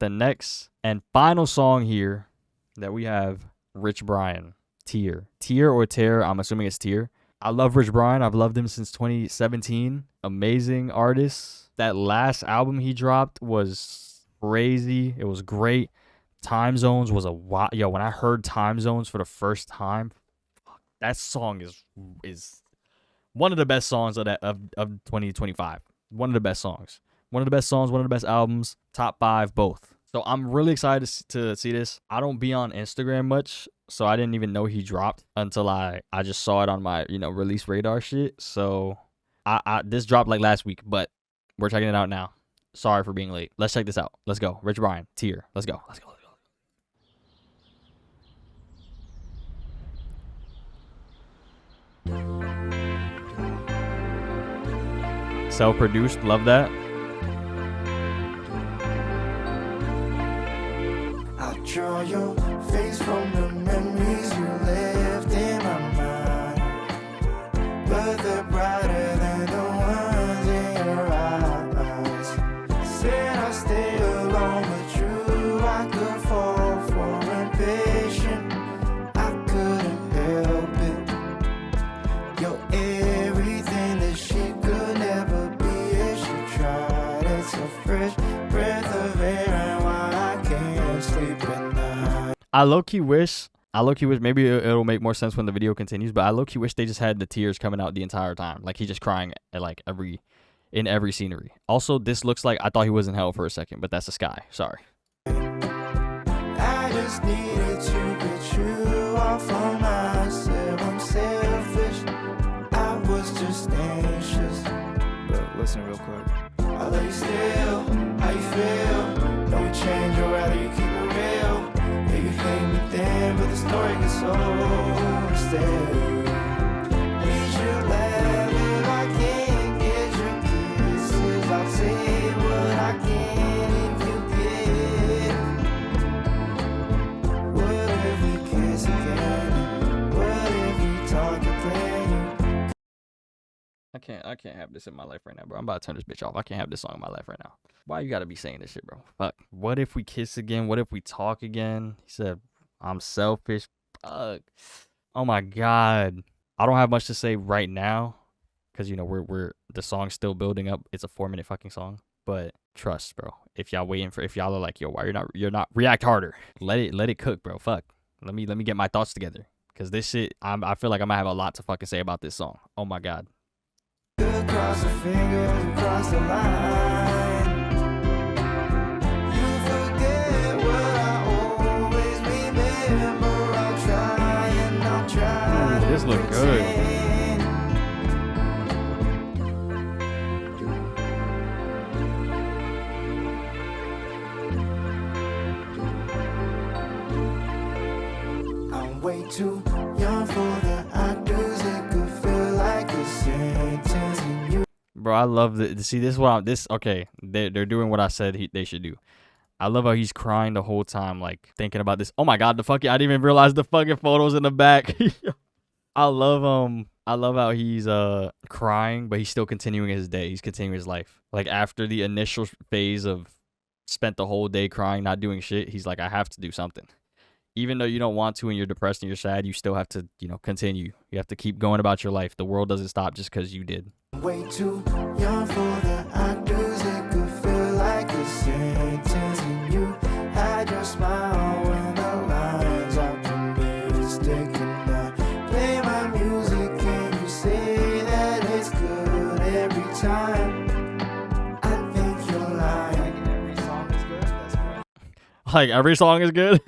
the next and final song here that we have, Rich Brian, Tear. Tear or Tear, I'm assuming it's Tear. I love Rich Brian. I've loved him since 2017. Amazing artist. That last album he dropped was crazy. It was great. Time Zones was a wow. Yo, when I heard Time Zones for the first time, that song is one of the best songs of 2025. One of the best songs. One of the best songs, one of the best albums, top 5, both. So I'm really excited to see this. I don't be on Instagram much, so I didn't even know he dropped until I just saw it on my, release radar shit. So this dropped like last week, but we're checking it out now. Sorry for being late. Let's check this out. Let's go. Rich Brian, Tear. Let's go. Let's go. Self-produced, love that. I draw your face from the memories you left in my mind, but they're brighter than the ones in your eyes. Said I stay alone, but true, I could fall for impatient. I couldn't help it. You're everything that she could never be if she tried. It's a fresh breath of air, and why I can't sleep at night. I low-key wish maybe it'll make more sense when the video continues, but I low-key wish they just had the tears coming out the entire time. Like he just crying at like in every scenery. Also, this looks like I thought he was in hell for a second, but that's the sky. Sorry. I just needed to get you off of myself. I'm selfish. I was just anxious. But listen real quick. I love you still. How you feel? Don't we change or rather you keep it real? Yeah, you hate me then, but the story gets so stale. Need your love if I can't get your kisses. I'll say what I can if you give. What if we kiss again? What if we talk and play? I can't have this in my life right now, bro. I'm about to turn this bitch off. I can't have this song in my life right now. Why you gotta be saying this shit, bro? Fuck. What if we kiss again? What if we talk again? He said, I'm selfish. Fuck. Oh my God. I don't have much to say right now, because we're the song's still building up. It's a 4-minute fucking song. But trust, bro. If y'all are like, yo, why you're not react harder. Let it cook, bro. Fuck. Let me get my thoughts together. Cause this shit, I feel like I'm gonna have a lot to fucking say about this song. Oh my God. Across the fingers, across the line. You forget what I always remember. I'll try Ooh, this look good. I'm way too young for the I do's. It could feel like a sentence. Bro, I love the see this okay. They're doing what I said they should do. I love how he's crying the whole time, like thinking about this. Oh my God, I didn't even realize the fucking photos in the back. I love how he's crying, but he's still continuing his day. He's continuing his life. Like after the initial phase of spent the whole day crying, not doing shit, he's like, I have to do something. Even though you don't want to and you're depressed and you're sad, you still have to, continue. You have to keep going about your life. The world doesn't stop just because you did. Way too young for the I do's. It could feel like a sentence. And you had your smile when the lines out the mirror sticking out. Play my music and you say that it's good every time. I think you're lying. Every song is good. That's right. Like every song is good.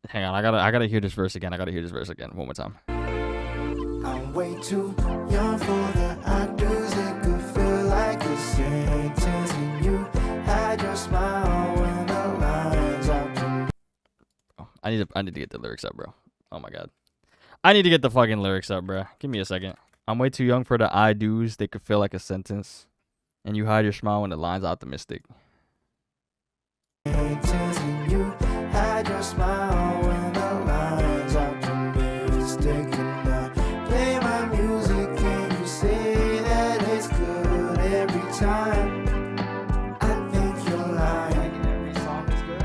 Hang on, I gotta hear this verse again. One more time. I'm way too young for the I do's. It could feel like a sentence. And you had your smile when the lines out the Oh, I need to get the lyrics up, bro. Oh my God. I need to get the fucking lyrics up, bro. Give me a second. I'm way too young for the I do's. They could feel like a sentence. And you hide your smile when the line's optimistic. And you had your smile when the lines out the mirror sticking out. Play my music and you say that it's good every time. I think you're lying. Every song is good.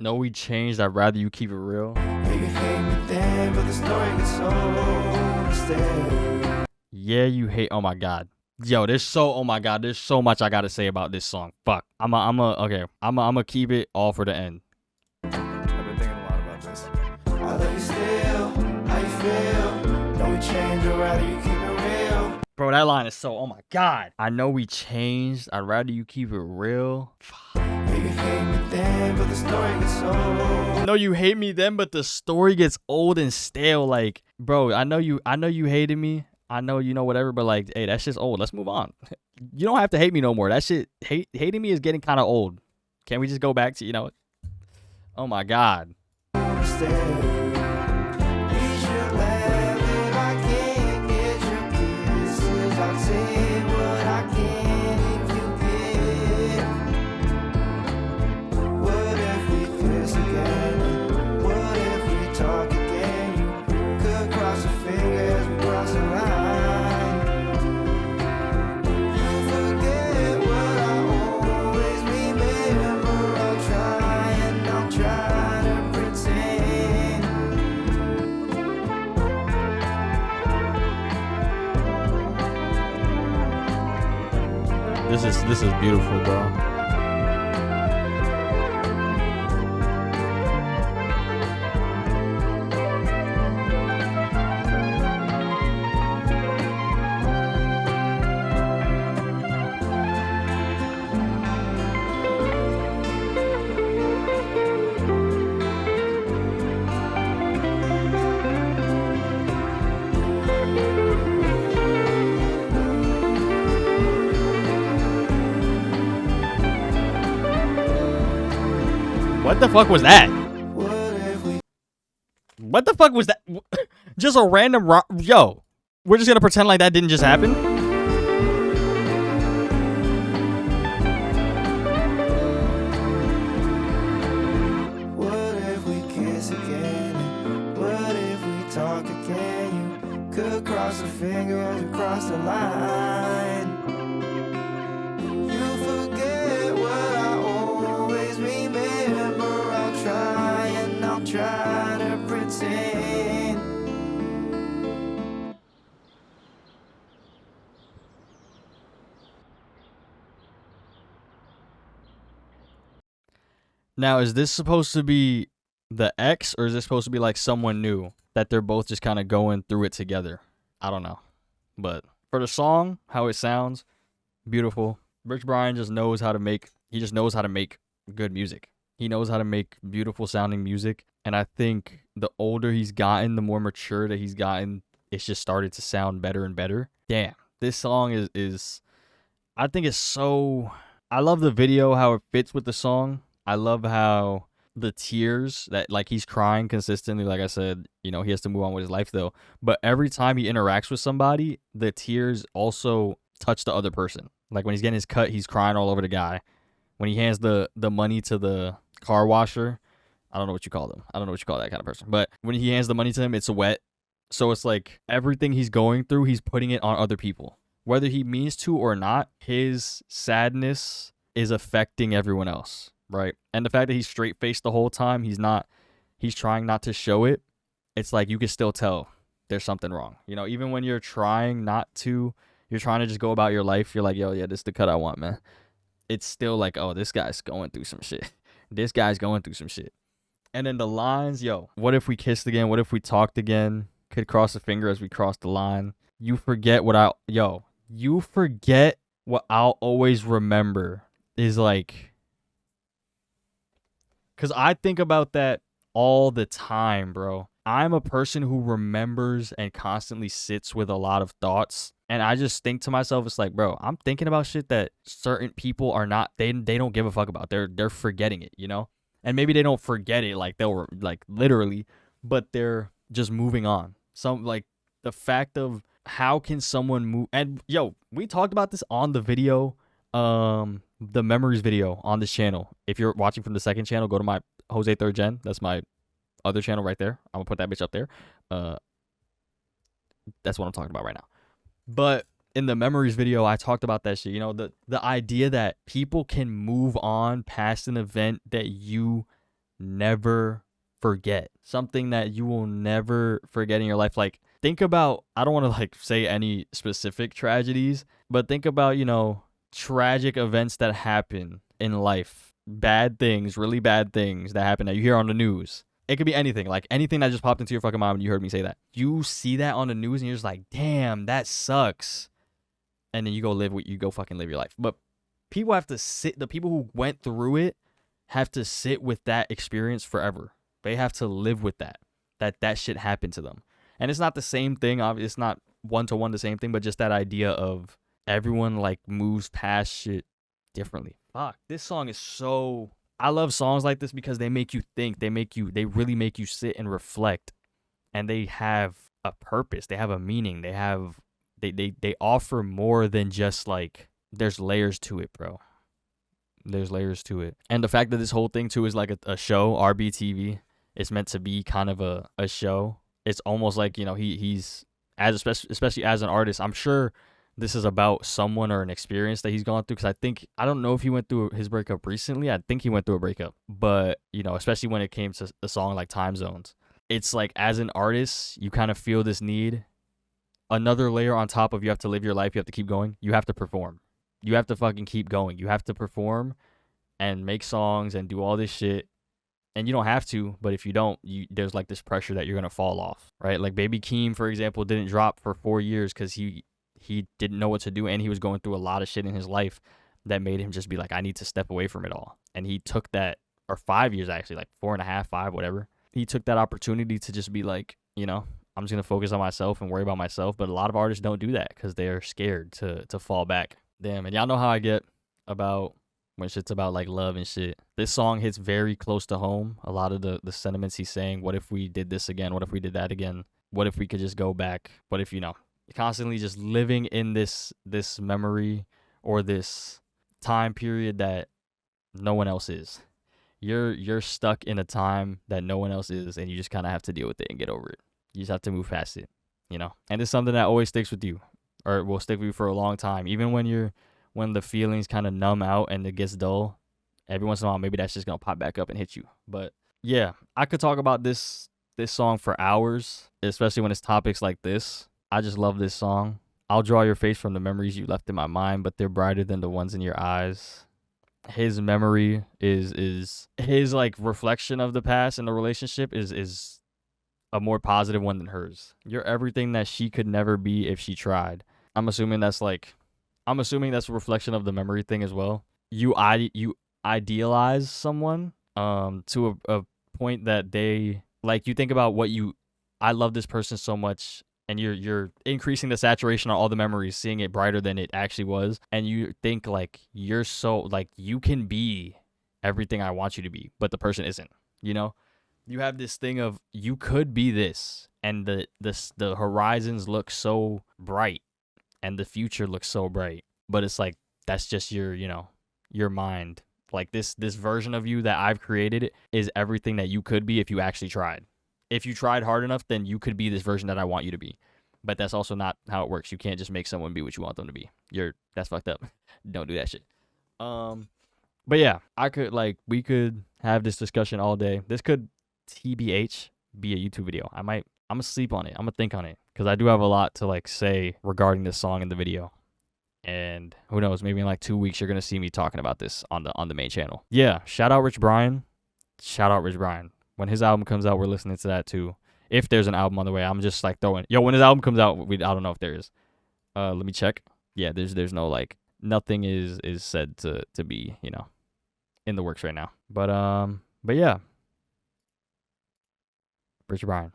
Know we changed. I'd rather you keep it real. Yeah, you hate me then, but the story gets old instead. Yeah, you hate. Oh my god. Yo, oh my god, there's so much I gotta say about this song. Fuck. Okay. I'm a keep it all for the end. I've been thinking a lot about this. I love you still. How you feel? Know we changed, or rather you keep it real. Bro, that line is so, oh my god. I know we changed. I'd rather you keep it real. Yeah, you hate me then, but the story gets old. No, you hate me then, but the story gets old and stale. Like, bro, I know you hated me. I know you know whatever, but like, hey, that shit's old. Let's move on. You don't have to hate me no more. That shit, hating me is getting kind of old. Can we just go back to, oh my god. This is beautiful, bro. What the fuck was that? What the fuck was that? Just a random yo. We're just gonna pretend like that didn't just happen. What if we kiss again? What if we talk again? You could cross the fingers across the line. You forget what I always remember. I'll try to pretend. Now, is this supposed to be the ex, or is this supposed to be like someone new that they're both just kind of going through it together? I don't know. But for the song, how it sounds, beautiful. Rich Brian just knows how to make good music. He knows how to make beautiful sounding music. And I think the older he's gotten, the more mature that he's gotten, it's just started to sound better and better. Damn, this song is I think it's so, I love the video, how it fits with the song. I love how the tears that, like, he's crying consistently. Like I said, he has to move on with his life though. But every time he interacts with somebody, the tears also touch the other person. Like when he's getting his cut, he's crying all over the guy. When he hands the money to the car washer, I don't know what you call them. I don't know what you call that kind of person. But when he hands the money to him, it's wet. So it's like everything he's going through, he's putting it on other people. Whether he means to or not, his sadness is affecting everyone else, right? And the fact that he's straight-faced the whole time, he's trying not to show it. It's like you can still tell there's something wrong. Even when you're trying not to, you're trying to just go about your life, you're like, yo, yeah, this is the cut I want, man. It's still like, oh, this guy's going through some shit. This guy's going through some shit. And then the lines, yo, what if we kissed again? What if we talked again? Could cross a finger as we cross the line. You forget what I'll always remember is like, because I think about that all the time, bro. I'm a person who remembers and constantly sits with a lot of thoughts. And I just think to myself, it's like, bro, I'm thinking about shit that certain people are not, they don't give a fuck about. They're forgetting it, And maybe they don't forget it like they'll like literally, but they're just moving on. Some like the fact of how can someone move, and yo, we talked about this on the video, the memories video on this channel. If you're watching from the second channel, go to my Jose Third Gen. That's my other channel right there. I'm gonna put that bitch up there. That's what I'm talking about right now. But in the memories video, I talked about that shit. The idea that people can move on past an event that you never forget. Something that you will never forget in your life. Like, think about, I don't want to like say any specific tragedies, but think about, tragic events that happen in life. Bad things, really bad things that happen that you hear on the news. It could be anything, like anything that just popped into your fucking mind when you heard me say that. You see that on the news and you're just like, damn, that sucks. And then you go fucking live your life. But people have to sit, the people who went through it have to sit with that experience forever. They have to live with that shit happened to them. And it's not the same thing. It's not one-to-one the same thing, but just that idea of everyone like moves past shit differently. Fuck, this song is so... I love songs like this because they make you think. They really make you sit and reflect. And they have a purpose. They have a meaning. They offer more than just like, there's layers to it, bro. There's layers to it. And the fact that this whole thing too is like a show, RBTV, it's meant to be kind of a show. It's almost like, he's especially as an artist, I'm sure this is about someone or an experience that he's gone through. Because I don't know if he went through his breakup recently. I think he went through a breakup. But, especially when it came to a song like Time Zones, it's like, as an artist, you kind of feel this need. Another layer on top of, you have to live your life. You have to keep going. You have to perform. You have to fucking keep going. You have to perform and make songs and do all this shit. And you don't have to, but if you don't, there's like this pressure that you're going to fall off, right? Like Baby Keem, for example, didn't drop for 4 years because he didn't know what to do, and he was going through a lot of shit in his life that made him just be like, I need to step away from it all. And he took that, or 5 years actually, like 4.5, 5, whatever. He took that opportunity to just be like, I'm just going to focus on myself and worry about myself. But a lot of artists don't do that because they're scared to fall back. Damn, and y'all know how I get about when shit's about like love and shit. This song hits very close to home. A lot of the sentiments he's saying, what if we did this again? What if we did that again? What if we could just go back? What if, constantly just living in this memory or this time period that no one else is. You're stuck in a time that no one else is, and you just kind of have to deal with it and get over it. You just have to move past it, And it's something that always sticks with you, or will stick with you for a long time. Even when the feelings kind of numb out and it gets dull, every once in a while, maybe that's just gonna pop back up and hit you. But yeah, I could talk about this song for hours, especially when it's topics like this. I just love this song. I'll draw your face from the memories you left in my mind, but they're brighter than the ones in your eyes. His memory is his like reflection of the past in the relationship is a more positive one than hers. You're everything that she could never be if she tried. I'm assuming that's a reflection of the memory thing as well. You idealize someone to a point that they like, you think about I love this person so much, and you're increasing the saturation on all the memories, seeing it brighter than it actually was, and you think like you're so like you can be everything I want you to be, but the person isn't. You have this thing of you could be this, and the horizons look so bright, and the future looks so bright, but it's like that's just your mind. Like this version of you that I've created is everything that you could be if you actually tried. If you tried hard enough, then you could be this version that I want you to be. But that's also not how it works. You can't just make someone be what you want them to be. That's fucked up. Don't do that shit. But yeah, we could have this discussion all day. This could TBH be a YouTube video. I'm gonna sleep on it. I'm gonna think on it because I do have a lot to like say regarding this song in the video. And who knows, maybe in like 2 weeks you're gonna see me talking about this on the main channel. Yeah, shout out Rich Brian. When his album comes out, we're listening to that too. If there's an album on the way, I'm just like throwing. When his album comes out, I don't know if there is. Let me check. Yeah, there's no like nothing is said to be in the works right now. But yeah, Rich Brian.